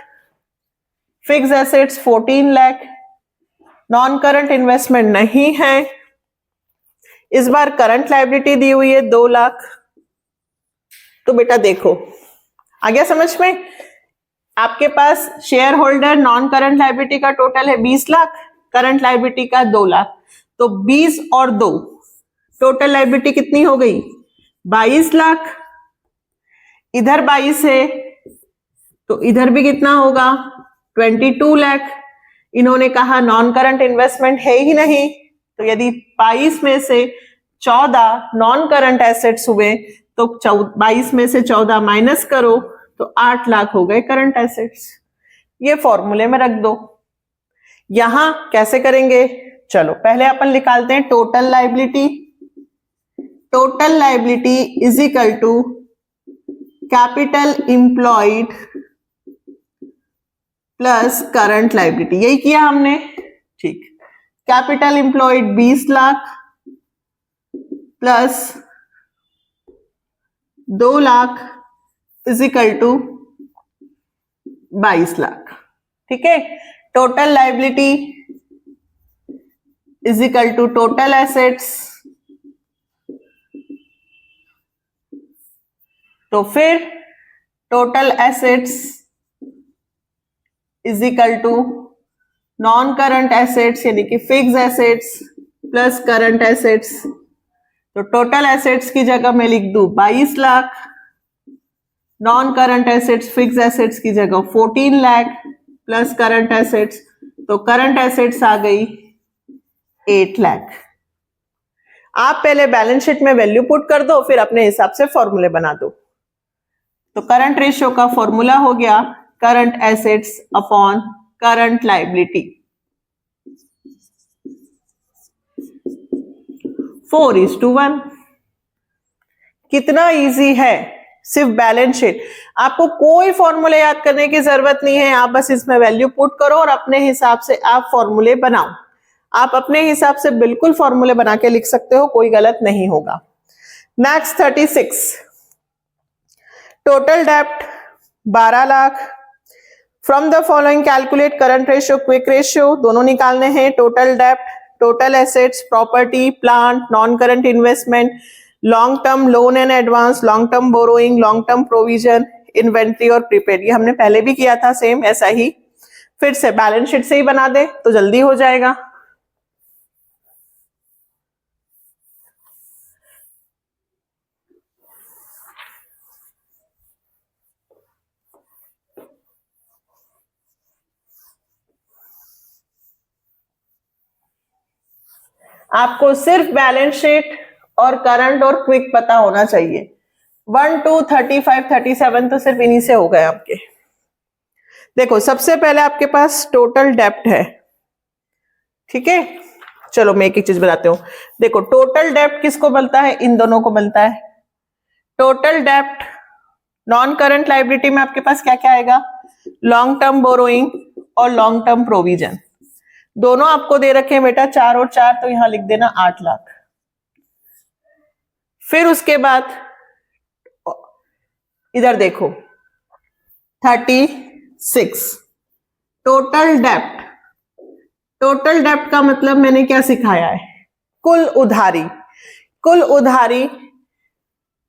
fix assets 14 lakh, non current investment नहीं है। इस बार करंट लायबिलिटी दी हुई है 2 लाख। तो बेटा देखो आ गया समझ में, आपके पास shareholder non current liability का टोटल है 20 लाख, करंट लायबिलिटी का 2 लाख, तो 20 और 2 टोटल लायबिलिटी कितनी हो गई 22 लाख। इधर 22 है तो इधर भी कितना होगा 22 लाख। इन्होंने कहा नॉन करंट इन्वेस्टमेंट है ही नहीं, तो यदि 22 में से 14 नॉन करंट एसेट्स हुए तो 22 में से 14 माइनस करो तो 8 लाख हो गए करंट एसेट्स। ये फॉर्मूले में रख दो। यहां कैसे करेंगे, चलो पहले अपन निकालते हैं total liability. Total liability is equal to capital employed plus current liability, यही किया हमने। ठीक, capital employed 20 lakh plus 2 lakh is equal to 22 lakh. ठीक है, total liability is equal to total assets, तो फिर total assets is equal to non current assets यानी कि fix assets plus current assets. तो टोटल एसेट्स की जगह मैं लिख दूं 22 lakh non current assets fix assets की जगह 14 लाख प्लस करंट एसेट्स, तो करंट एसेट्स आ गई 8 लाख। आप पहले बैलेंस शीट में वैल्यू पुट कर दो, फिर अपने हिसाब से फॉर्मूले बना दो। तो करंट रेशियो का फॉर्मूला हो गया current assets upon current liability, 4:1। कितना इजी है, सिर्फ बैलेंस शीट। आपको कोई फॉर्मूले याद करने की जरूरत नहीं है, आप बस इसमें वैल्यू पुट करो और अपने हिसाब से आप फॉर्मूले बनाओ। आप अपने हिसाब से बिल्कुल फॉर्मूले बना के लिख सकते हो, कोई गलत नहीं होगा। नेक्स्ट 36, टोटल डेप्ट 12 lakh. From the following calculate current ratio quick ratio, दोनों निकालने हैं। टोटल डेप्ट, total assets, property, plant, non current investment, long term loan and advance, long term borrowing, long term provision, inventory और प्रीपेड। ये हमने पहले भी किया था, सेम ऐसा ही फिर से बैलेंस शीट से ही बना दे तो जल्दी हो जाएगा। आपको सिर्फ बैलेंस शीट और करंट और क्विक पता होना चाहिए। 1, 2, 35, 37 तो सिर्फ इन्हीं से हो गए आपके। देखो सबसे पहले आपके पास टोटल डेप्ट है, ठीक है। चलो मैं एक एक चीज बताती हूँ। देखो टोटल डेप्ट किसको मिलता है, इन दोनों को मिलता है। टोटल डेप्ट नॉन करंट लायबिलिटी में आपके पास क्या क्या आएगा, लॉन्ग टर्म बोरोइंग और लॉन्ग टर्म प्रोविजन। दोनों आपको दे रखे हैं बेटा 4 और 4, तो यहां लिख देना 8 लाख। फिर उसके बाद इधर देखो 36 टोटल डेप्ट। टोटल डेप्ट का मतलब मैंने क्या सिखाया है, कुल उधारी। कुल उधारी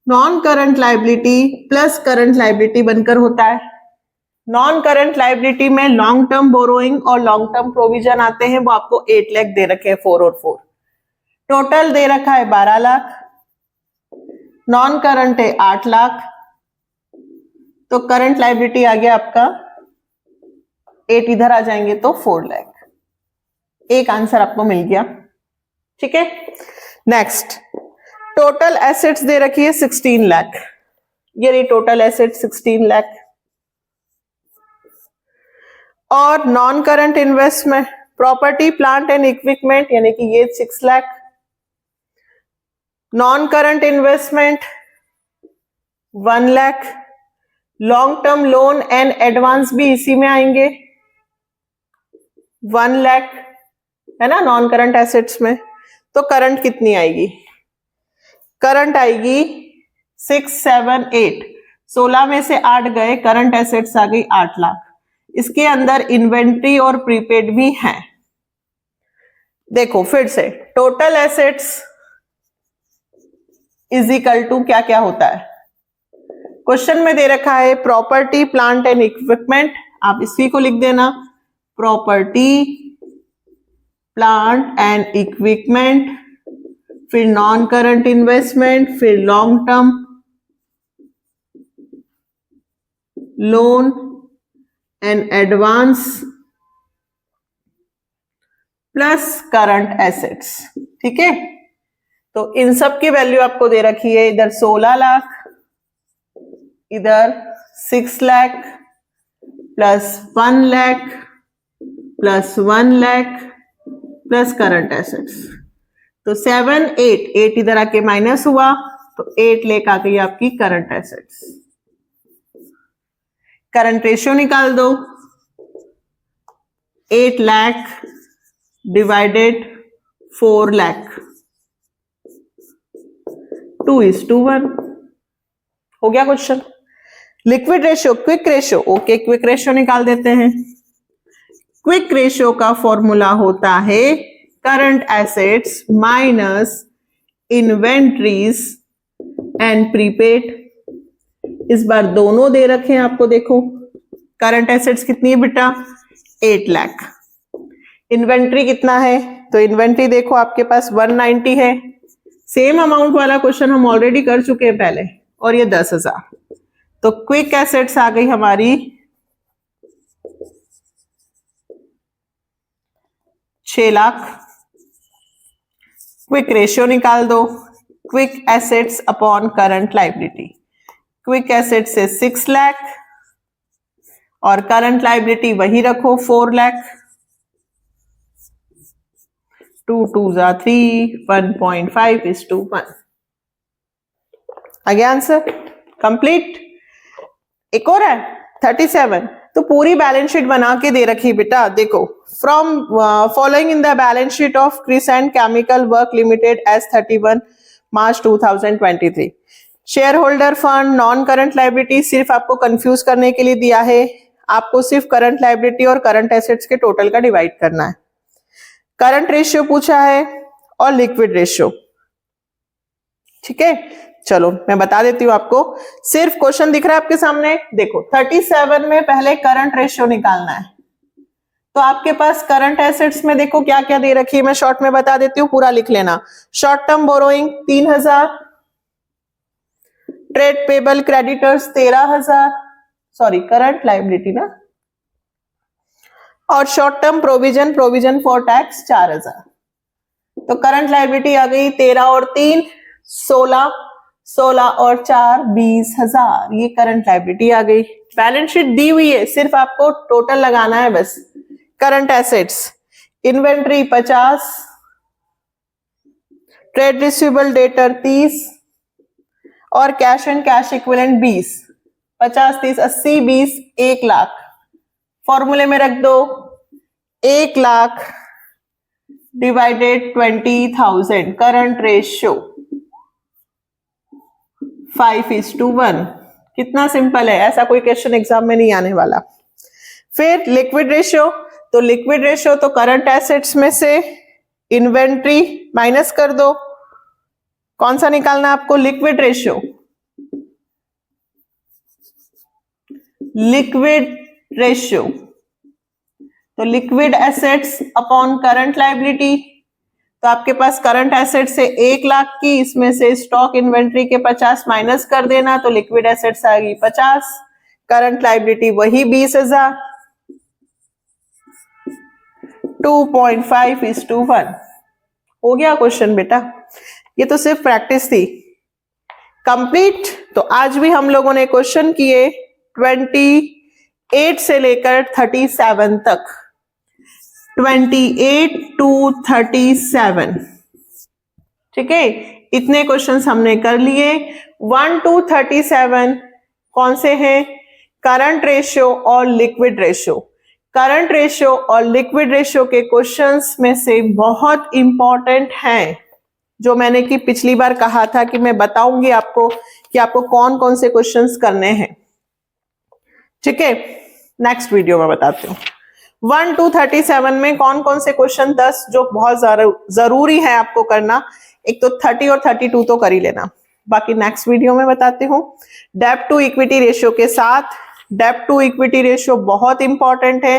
non current liability plus current liability बनकर होता है। नॉन करंट लायबिलिटी में लॉन्ग टर्म बोरोइंग और लॉन्ग टर्म प्रोविजन आते हैं, वो आपको 8 लाख दे रखे हैं, 4 और 4। टोटल दे रखा है 12 लाख, नॉन करंट है 8 लाख, तो करंट लायबिलिटी आ गया आपका 8, इधर आ जाएंगे तो 4 लाख। एक आंसर आपको मिल गया, ठीक है। नेक्स्ट टोटल एसेट्स दे रखी है 16 लाख, ये रही टोटल एसेट 16 लाख। और non current investment property plant and equipment यानी कि ये 6 lakh. Non current investment 1 lakh. Long term loan and advance भी इसी में आएंगे 1 लाख, है ना, नॉन करंट एसेट्स में। तो करंट कितनी आएगी, करंट आएगी 6, 7, 8, 16 में से 8 गए, करंट एसेट्स आ गई 8 लाख। इसके अंदर इन्वेंट्री और प्रीपेड भी है। देखो फिर से total assets is equal to क्या क्या होता है, क्वेश्चन में दे रखा है प्रॉपर्टी प्लांट एंड इक्विपमेंट, आप इसी को लिख देना प्रॉपर्टी प्लांट एंड इक्विपमेंट, फिर नॉन करंट इन्वेस्टमेंट, फिर long term loan and advance plus current assets, ठीक है। तो इन सब की वैल्यू आपको दे रखी है, इधर 16 लाख, इधर 6 lakh plus 1 lakh plus 1 lakh plus current assets. तो 7, 8 इधर आके माइनस हुआ, तो 8 लाख आ गई आपकी करंट एसेट्स। करंट रेशियो निकाल दो, 8 लाख डिवाइडेड 4 लाख, 2:1 हो गया question. Liquid ratio quick ratio, okay quick ratio निकाल देते हैं। क्विक रेशियो का फॉर्मूला होता है current assets minus inventories and prepaid. इस बार दोनों दे रखे हैं आपको, देखो करंट एसेट्स कितनी है बेटा 8 लाख, इन्वेंट्री कितना है, तो इन्वेंट्री देखो आपके पास 190 है। सेम अमाउंट वाला क्वेश्चन हम ऑलरेडी कर चुके हैं पहले, और ये 10,000, तो क्विक एसेट्स आ गई हमारी 6 लाख। क्विक रेशियो निकाल दो, quick assets upon current liability. Quick assets से 6 लाख और करंट लाइबिलिटी वही रखो 4 लाख। 2 2 जा 3, 1.5:1। आगे आंसर कंप्लीट। एक और है 37। तो पूरी बैलेंस शीट बना के दे रखी बेटा, देखो from following in the balance sheet of Crescent Chemical Work Limited as 31 March 2023। Share holder fund, non current liability सिर्फ आपको कंफ्यूज करने के लिए दिया है। आपको सिर्फ करंट लाइबिलिटी और करंट एसेट्स के टोटल का डिवाइड करना है। करंट रेशियो पूछा है और लिक्विड रेशियो, ठीक है। चलो मैं बता देती हूं आपको, सिर्फ क्वेश्चन दिख रहा है आपके सामने, देखो 37 में पहले करंट रेशियो निकालना है। तो आपके पास करंट एसेट्स में देखो क्या क्या दे रखी है, मैं शॉर्ट में बता देती हूँ, पूरा लिख लेना। Short term borrowing 3000, trade payable creditors 13000, sorry current liability ना, और short term provision for tax 4000। तो करंट लाइबिलिटी आ गई 13 और 3 16, 16 और 4 20,000, ये करंट लाइबिलिटी आ गई। बैलेंस शीट दी हुई है, सिर्फ आपको टोटल लगाना है बस। Current assets inventory 50, trade receivable debtor 30 और cash and cash equivalent 20। 50 30 80 20 1 lakh. फॉर्मूले में रख दो 1 लाख डिवाइडेड 20,000। Current ratio 5:1। कितना सिंपल है, ऐसा कोई क्वेश्चन एग्जाम में नहीं आने वाला। फिर लिक्विड रेशियो, तो लिक्विड रेशियो तो करंट एसेट्स में से इन्वेंट्री माइनस कर दो। कौन सा निकालना आपको, लिक्विड रेशियो। लिक्विड रेशियो तो liquid assets upon current liability. तो आपके पास करंट एसेट से 1 लाख की, इसमें से स्टॉक इन्वेंट्री के 50 माइनस कर देना, तो लिक्विड एसेट्स आ गई 50, करंट लाइबिलिटी वही 20,000। 2.5:1 हो गया क्वेश्चन बेटा। ये तो सिर्फ प्रैक्टिस थी। कंप्लीट। तो आज भी हम लोगों ने क्वेश्चन किए 28 से लेकर 37 तक, 28 to 37, ठीक है। इतने क्वेश्चंस हमने कर लिए। 1 to 37 कौन से हैं, करंट रेशियो और लिक्विड रेशियो। करंट रेशियो और लिक्विड रेशियो के क्वेश्चंस में से बहुत इंपॉर्टेंट हैं, जो मैंने कि पिछली बार कहा था कि मैं बताऊंगी आपको कि आपको कौन कौन से क्वेश्चंस करने हैं, ठीक है। नेक्स्ट वीडियो में बताती हूँ। 1 to 37 में कौन कौन से क्वेश्चन 10 जो बहुत जरूरी है आपको करना। एक तो 30 और 32 तो कर ही लेना, बाकी नेक्स्ट वीडियो में बताती हूँ। डेब्ट टू इक्विटी रेशियो के साथ, डेब्ट टू इक्विटी रेशियो बहुत इंपॉर्टेंट है,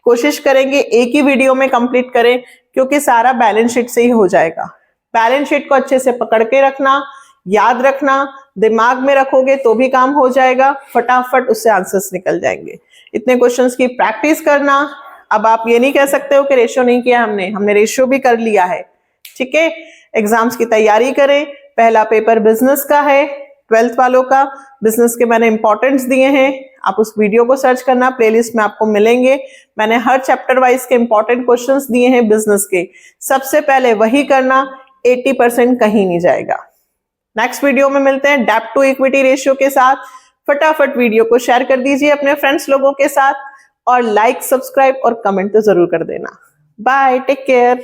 कोशिश करेंगे एक ही वीडियो में कंप्लीट करें, क्योंकि सारा बैलेंस शीट से ही हो जाएगा। बैलेंस शीट को अच्छे से पकड़ के रखना, याद रखना, दिमाग में रखोगे तो भी काम हो जाएगा, फटाफट उससे आंसर्स निकल जाएंगे। इतने क्वेश्चंस की प्रैक्टिस करना। अब आप ये नहीं कह सकते हो कि रेशियो नहीं किया हमने रेशियो भी कर लिया है, ठीक है। एग्जाम्स की तैयारी करें। पहला पेपर बिजनेस का है, 12th वालों का। बिजनेस के मैंने इंपॉर्टेंट्स दिए हैं, आप उस वीडियो को सर्च करना, प्लेलिस्ट में आपको मिलेंगे। मैंने हर चैप्टर वाइज के इंपॉर्टेंट क्वेश्चंस दिए हैं बिजनेस के, सबसे पहले वही करना, 80% कहीं नहीं जाएगा। नेक्स्ट वीडियो में मिलते हैं डेब्ट टू इक्विटी रेशियो के साथ। फटाफट वीडियो को शेयर कर दीजिए अपने फ्रेंड्स लोगों के साथ, और लाइक, सब्सक्राइब और कमेंट तो जरूर कर देना। Bye, take care.